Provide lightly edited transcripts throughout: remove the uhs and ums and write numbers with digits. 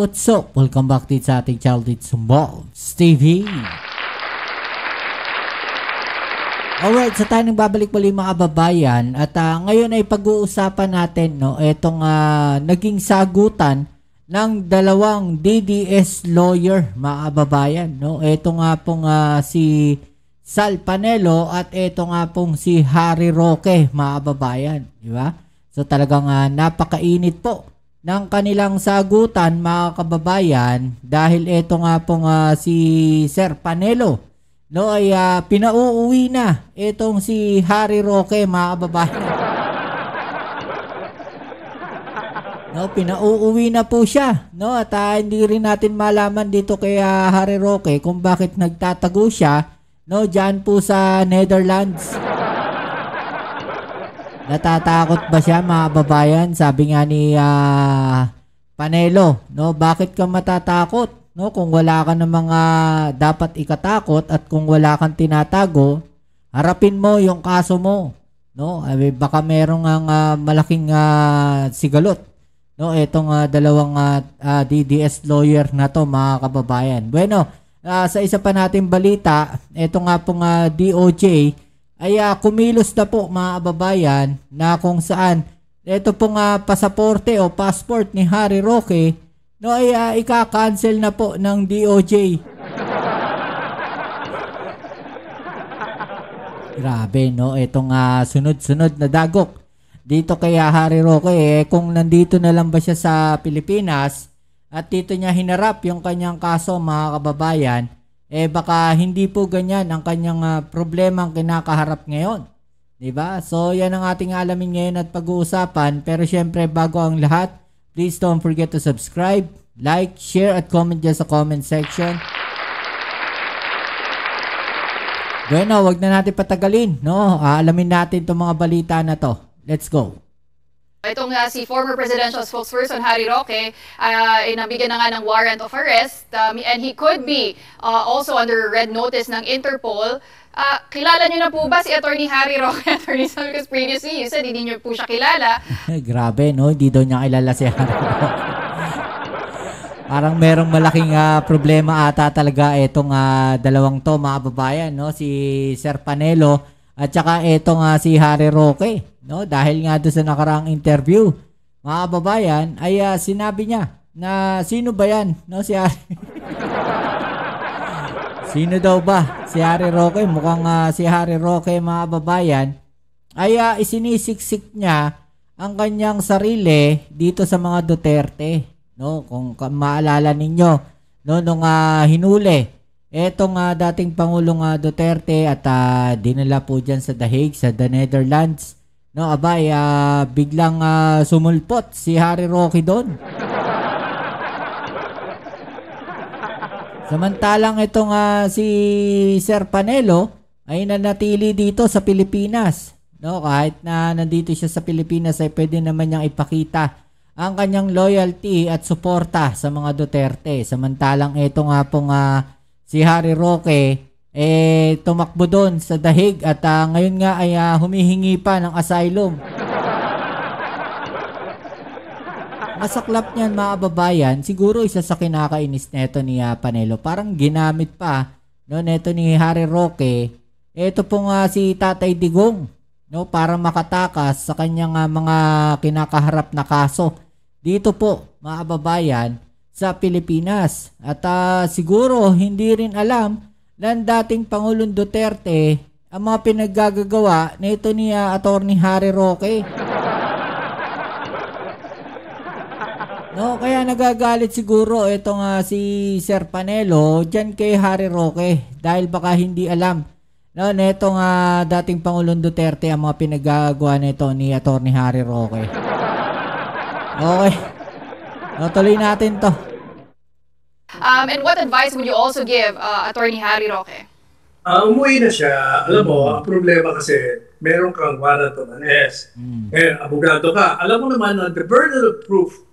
what's up? Welcome back dito sa ating Childhood Sumbols TV. Alright, so tayo nang babalik muli mga kababayan. At ngayon ay pag-uusapan natin itong naging sagutan ng dalawang DDS lawyer mga kababayan. Ito nga pong si Sal Panelo at ito nga pong si Harry Roque mga kababayan. Diba? So talagang napakainit po ng kanilang sagutan mga kababayan dahil ito nga pong si Sir Panelo ay pinauuwi na itong si Harry Roque mga kababayan. Pinauuwi na po siya at hindi rin natin malaman dito kay Harry Roque kung bakit nagtatago siya dyan po sa Netherlands. Natatakot ba siya mga kababayan? Sabi nga ni Panelo, bakit ka matatakot? Kung wala ka ng mga dapat ikatakot at kung wala kang tinatago, harapin mo yung kaso mo. Baka merong malaking sigalot. Itong dalawang DDS lawyer na to mga kababayan. Bueno, sa isa pa nating balita, ito nga pong DOJ ay kumilos na po mga kababayan na kung saan ito pong pasaporte o passport ni Harry Roque ay ika-cancel na po ng DOJ. Grabe itong sunod-sunod na dagok dito kay Harry Roque kung nandito na lang ba siya sa Pilipinas at dito niya hinarap yung kanyang kaso mga kababayan, baka hindi po ganyan ang kanyang problema ang kinakaharap ngayon. Diba? So yan ang ating alamin ngayon at pag-uusapan. Pero syempre bago ang lahat, please don't forget to subscribe, like, share at comment dyan sa comment section. Bueno, wag na natin patagalin. Alamin natin itong mga balita na to. Let's go. Itong si former presidential spokesperson Harry Roque nabigyan na nga ng warrant of arrest and he could be also under red notice ng Interpol. Kilala niyo na po ba si Attorney Harry Roque? Attorney, because previously you said hindi niyo po siya kilala. Grabe, hindi daw niya kilala si Harry Roque. Parang merong malaking problema ata talaga itong dalawang to mga babayan, si Sir Panelo at saka itong si Harry Roque. Dahil nga doon sa nakaraang interview, mga kababayan, ay sinabi niya na sino ba yan? Si Harry. Sino daw ba? Si Harry Roque. Mukhang si Harry Roque, mga kababayan, ay isinisiksik niya ang kanyang sarili dito sa mga Duterte. Kung maalala ninyo, nung hinuli etong dating Pangulong Duterte at dinala po dyan sa The Hague, sa The Netherlands. Biglang sumulpot si Harry Roque doon. Samantalang itong si Sir Panelo ay nanatili dito sa Pilipinas. Kahit na nandito siya sa Pilipinas ay pwede naman niyang ipakita ang kanyang loyalty at suporta sa mga Duterte. Samantalang ito nga pong si Harry Roque tumakbo doon sa The Hague at ngayon nga ay humihingi pa ng asylum. Masaklap niyan mga kababayan, siguro isa sa kinakainis neto ni Panelo, parang ginamit pa neto ni Harry Roque ito pong si Tatay Digong para makatakas sa kanyang mga kinakaharap na kaso dito po mga kababayan sa Pilipinas. At siguro hindi rin alam ng dating Pangulong Duterte ang mga pinaggagawa nito ni Attorney Harry Roque. Kaya nagagalit siguro itong si Sir Panelo dyan kay Harry Roque dahil baka hindi alam netong dating Pangulong Duterte ang mga pinaggagawa nito ni Attorney Harry Roque. Okay. Tuloy natin to. And what advice would you also give Attorney Harry Roque? Umuwi na siya. Alam mo, ang problema kasi meron kang warrant of arrest. Abogado ka. Alam mo naman na the burden of proof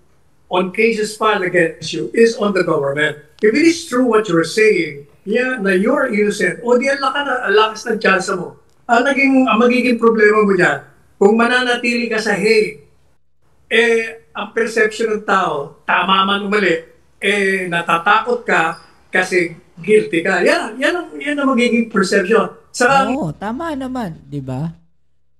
on cases filed against you is on the government. If it is true what you're saying, na you're innocent, o di lakas ng tsansa mo. Ang magiging problema mo dyan, kung mananatili ka sa Hague, ang perception ng tao, tama man o mali, natatakot ka kasi guilty ka. Yan ang magiging perception. Oo, tama naman, di ba?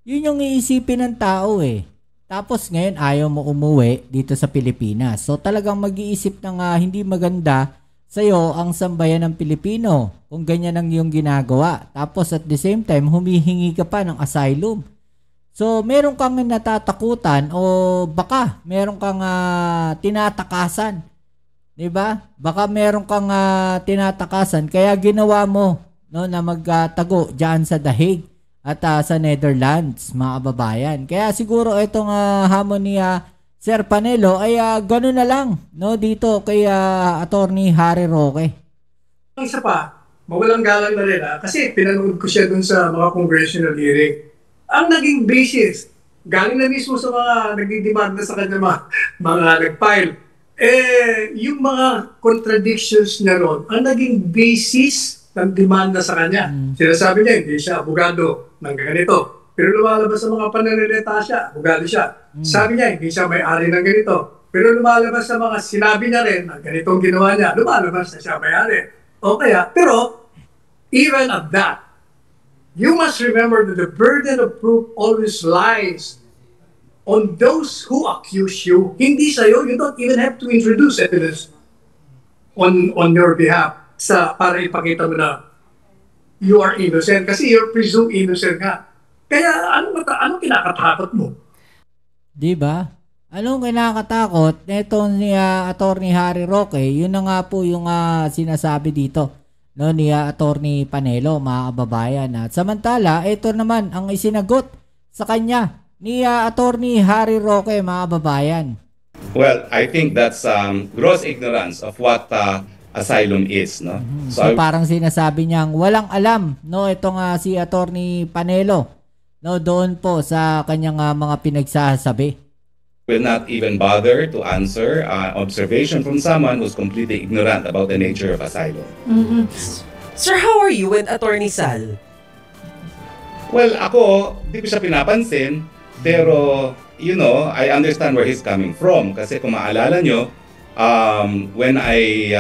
Yun yung iisipin ng tao eh. Tapos ngayon ayaw mo umuwi dito sa Pilipinas. So talagang mag-iisip ng hindi maganda sa'yo ang sambayan ng Pilipino kung ganyan ang iyong ginagawa. Tapos at the same time, humihingi ka pa ng asylum. So meron kang natatakutan o baka meron kang tinatakasan. Diba? Baka meron kang tinatakasan kaya ginawa mo na magtago dyan sa The Hague at sa Netherlands, mga kababayan. Kaya siguro itong hamon ni Sir Panelo ay gano'n na lang dito kay Attorney Harry Roque. Ang isa pa, mawalang galang na rin kasi pinanood ko siya dun sa mga congressional hearing. Ang naging basis, galing na mismo sa mga nagdidemanda sa kanya mga nag-file, yung mga contradictions niya ron, ang naging basis ng demanda sa kanya. Sinasabi niya, hindi siya abogado ng ganito. Pero lumalabas sa mga pananalita siya, abogado siya. Sabi niya, hindi siya may-ari ng ganito. Pero lumalabas sa mga sinabi niya rin na ganitong ginawa niya, lumalabas na siya may-ari. O kaya, pero even at that, you must remember that the burden of proof always lies on those who accuse you. Hindi sa'yo, you don't even have to introduce evidence on your behalf para ipakita mo na you are innocent. Kasi you're presumed innocent nga. Kaya ano kinakatakot mo? Diba? Anong kinakatakot? Ito ni Attorney Harry Roque, yun na nga po yung sinasabi dito ni Attorney Panelo, mga kababayan. At samantala, ito naman ang isinagot sa kanya ni Attorney Harry Roque, mga kababayan. Well, I think that's gross ignorance of what asylum is, no? So parang sinasabi niyang walang alam, itong si Attorney Panelo, doon po sa kanyang mga pinagsasabi. Will not even bother to answer observation from someone who's completely ignorant about the nature of asylum. Sir, how are you with Attorney Sal? Well, ako, di ko siya pinapansin, pero, I understand where he's coming from. Kasi kung maalala nyo, when I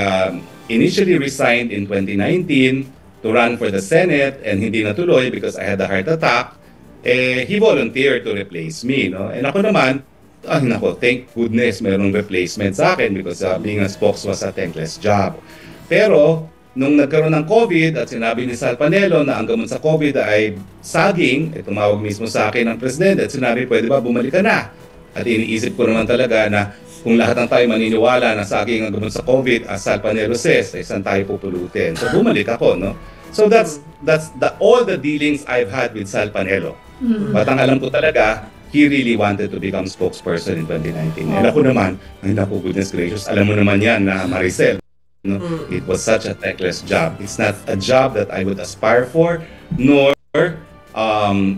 initially resigned in 2019 to run for the Senate and hindi natuloy because I had a heart attack, he volunteered to replace me. And ako naman, thank goodness merong replacement sa akin because being a spokes was a thankless job. Pero, nung nagkaroon ng COVID at sinabi ni Sal Panelo na ang gamot sa COVID ay saging, tumawag mismo sa akin ang presidente at sinabi, pwede ba bumalik ka na? At iniisip ko naman talaga na kung lahat ng tayo maniniwala na saging ang gamot sa COVID, as Sal Panelo says, ay saan tayo pupulutin? So bumalik ako, no? So that's all the dealings I've had with Sal Panelo. But ang alam ko talaga, he really wanted to become spokesperson in 2019. And ako naman, ay naku, goodness gracious, alam mo naman yan na Maricel, it was such a thankless job. It's not a job that I would aspire for, nor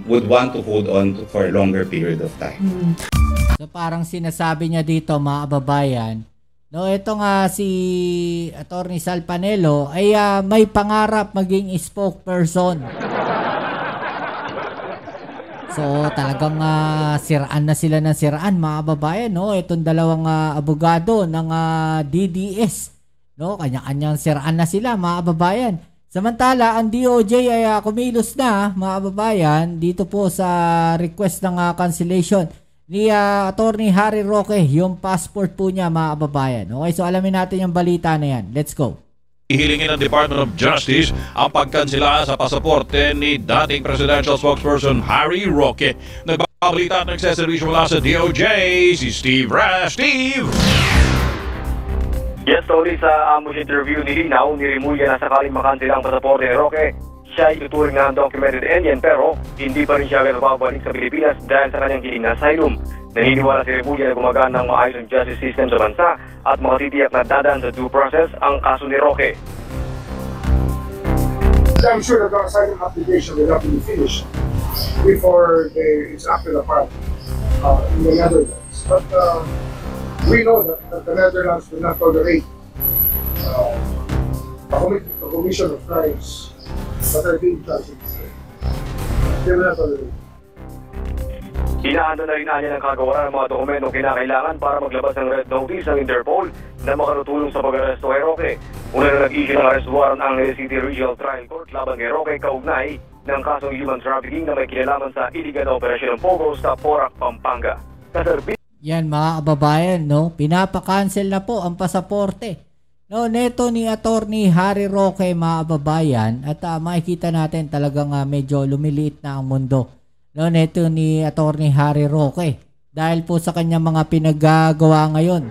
would want to hold on to for a longer period of time. So parang sinasabi niya dito, mga kababayan, ito nga si Attorney Sal Panelo ay may pangarap maging spokesperson. So talagang siraan na sila ng siraan, mga kababayan, itong dalawang abogado ng DDS. Kanya-kanyang siraan na sila, mga kababayan. Samantala, ang DOJ ay kumilos na, mga kababayan, dito po sa request ng cancellation ni Attorney Harry Roque, yung passport po niya, mga kababayan. Okay, so alamin natin yung balita na yan. Let's go. Ihilingin ng Department of Justice ang pagkansela sa pasaporte ni dating presidential spokesperson Harry Roque. Nagbabalita at nagseservisyo mula sa DOJ, si Steve Rash. Steve! Yes, Tony, sa ambush interview ni Linaw, nirimulya na sakaling makansela ang pasaporte ni Roque. Siya ay tuturing na undocumented alien pero hindi pa rin siya agad mababalik sa Pilipinas dahil sa kanyang hiling na asylum. Naniniwala si Rimulya na gumagaan ng maayos ang justice system sa bansa at makatitiyak na dadaan sa due process ang kaso ni Roque. I'm sure that the asylum application will have to be finished before it's acted upon in the Netherlands. But we know that the Netherlands will not tolerate a commission of crimes that are being charged. They will not tolerate. Inaanda na rin niya ng kagawaran ng mga dokumentong kinakailangan para maglabas ng red notice ng Interpol na makatutulong sa pag-aresto kay Roque. Una na nag-issue ng arrest warrant ang Angeles City Regional Trial Court laban kay Roque kaugnay ng kasong human trafficking na may kinalaman sa iligal na operasyon ng Pogo sa Porac, Pampanga. Yan mga kababayan, no? Pinapa-cancel na po ang pasaporte. No, neto ni Attorney Harry Roque mga kababayan at makikita natin talagang medyo lumiliit na ang mundo. No, neto ni Attorney Harry Roque dahil po sa kanyang mga pinaggagawa ngayon.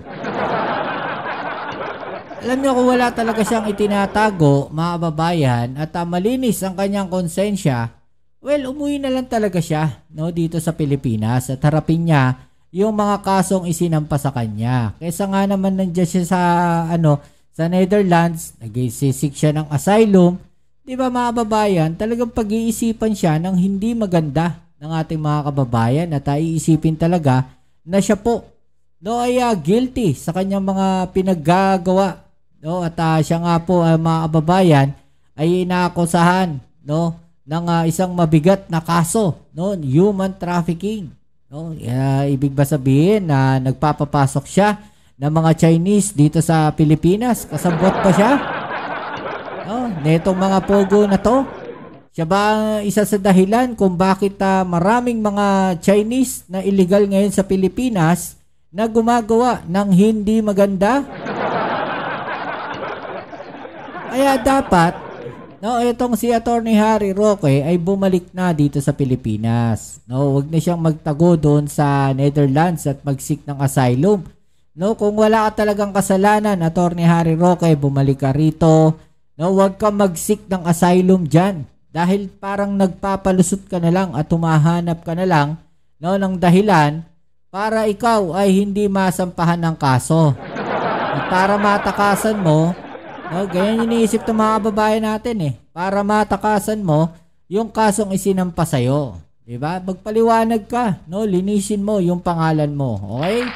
Alam niyo kung wala talaga siyang itinatago mga kababayan at malinis ang kanyang konsensya, well, umuwi na lang talaga siya, no, dito sa Pilipinas at harapin niya yung mga kasong isinampa sa kanya. Kaysa nga naman nandiyan siya sa Netherlands, nag-isisik siya ng asylum, di ba mga kababayan, talagang pag-iisipan siya ng hindi maganda ng ating mga kababayan at iisipin talaga na siya po ay guilty sa kanyang mga pinaggagawa. No, at siya nga po mga kababayan ay inaakusahan ng isang mabigat na kaso, human trafficking. Ibig ba sabihin na nagpapapasok siya ng mga Chinese dito sa Pilipinas? Kasabot pa siya? Netong mga pogo na to, siya ba isa sa dahilan kung bakit maraming mga Chinese na illegal ngayon sa Pilipinas na gumagawa ng hindi maganda? Kaya dapat, itong si Attorney Harry Roque ay bumalik na dito sa Pilipinas. Huwag na siyang magtago doon sa Netherlands at mag-seek ng asylum. Kung wala ka talagang kasalanan, Attorney Harry Roque, bumalik ka rito. Huwag ka mag-seek ng asylum dyan. Dahil parang nagpapalusot ka na lang at humahanap ka na lang ng dahilan para ikaw ay hindi masampahan ng kaso. At para matakasan mo, ganyan iniisip ng mga babae natin para matakasan mo yung kasong isinampa sa'yo. Diba? Magpaliwanag ka. Linisin mo yung pangalan mo. Okay?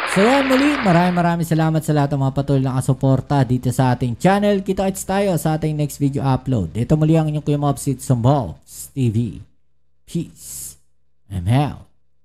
So yan muli, maraming salamat sa lahat ng mga patuloy na kasuporta dito sa ating channel. Kita-kits tayo sa ating next video upload. Ito muli ang inyong Kuya Mopsit Sumballs TV. Peace. I'm out.